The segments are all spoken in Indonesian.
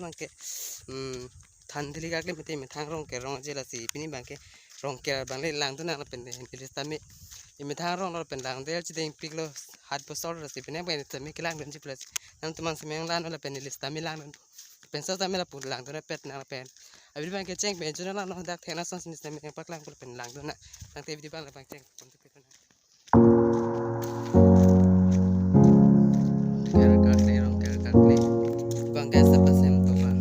bangke thandili kakle mete methang rong ke rong jela si pini bangke rong ke bangle lang tu na pen ilistami methang rong pen lang del chideng piklo hat posol si pini bangke tami kilang den plus nam teman semeng lan ola pen ilistami lang pen so tami la pun lang tu na pet na pen abi bangke ceng pen jona lang no dak thena son sinis tami pak lang pen lang tu na nang te bang bang ceng pun tu pen kakle bangke sepasem tu bang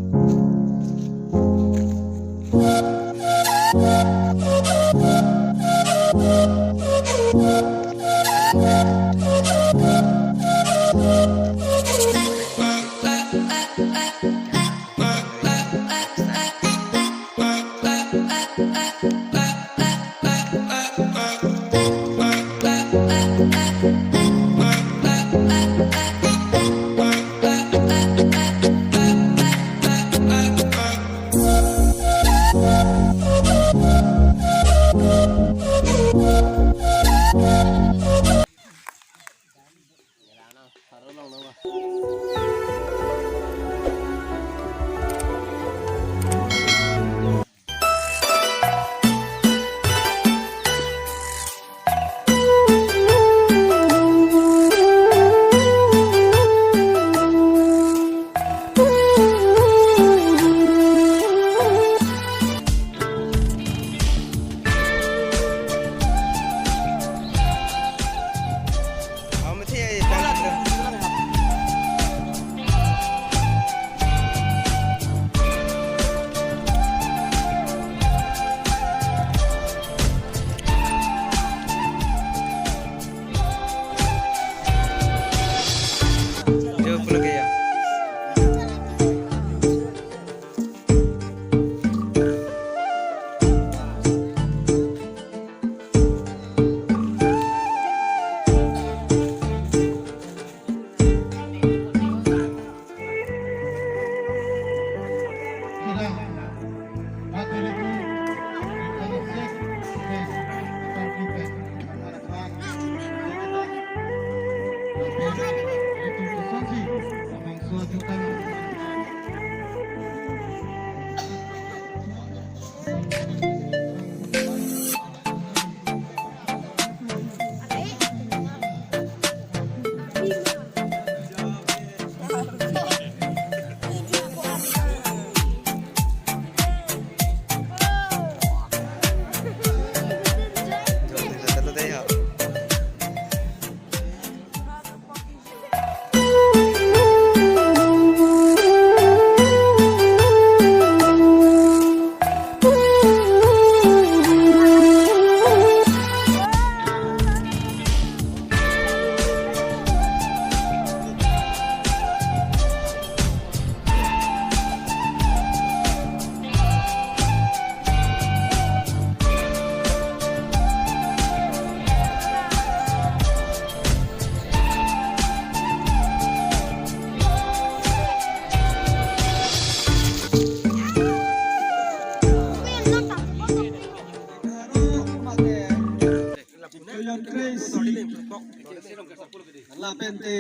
La pente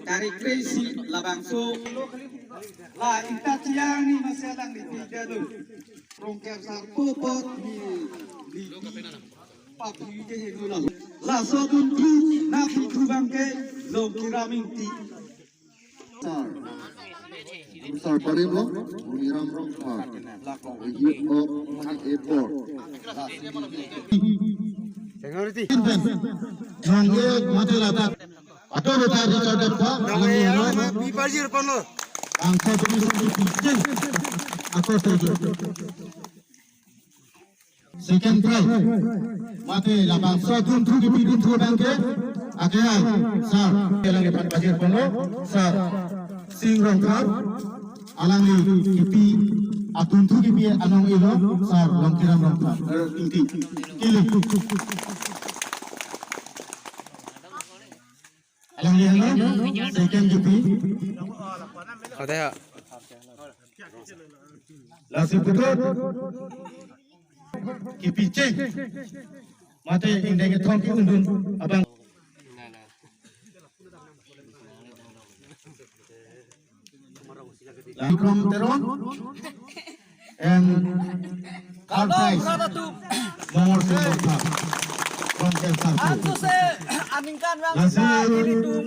kari kresi la bangso la ita ciang ni masih ada di tiga tu rongker sar popot di papi ke hidu la so dun tu na tu bangke lo kiraminti Besar Parimlo, Uniram Rongpa, Youth of Money Airport. Security. Nangye mate lata. Atau betar di cadar pa. Pipajir pano. Angka tulis aku terjadi. Second prize. Mate labang satu tu di pintu tu bangke. Akhirnya, sar. Jalan depan pajir pano. Sar. Singrong kar. Alangi kipi. Atun tu kipi anong ilo. Sar. Longkiram rongkar. Inti. Kili. Alangi ano. Second kipi. Ada ya. Lasih betul. Kipi cek. Mate indahnya thongki undun. Abang. from Teron and third prize Momor Singh from Kerala. Lasi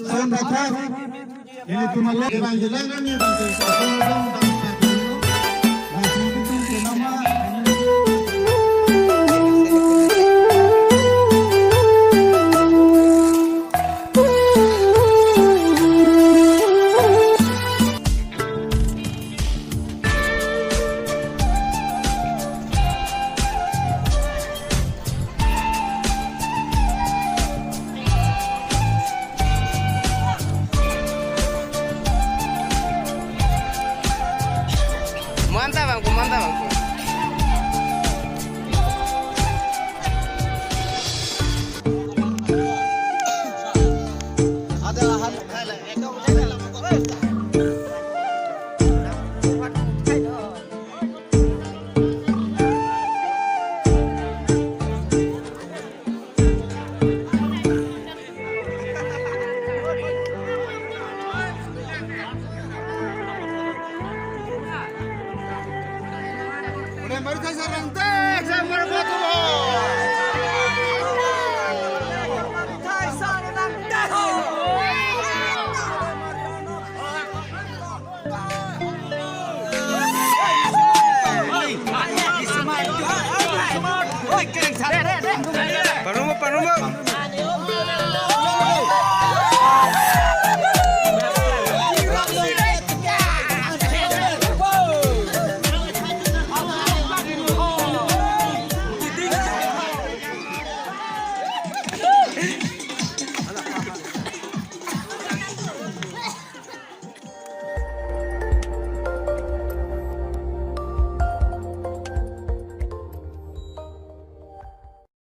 Son Bata ini tumalok evangelangan ni bangsa Song Mantap bangku, mantap bangku. Udah mari saya rantai.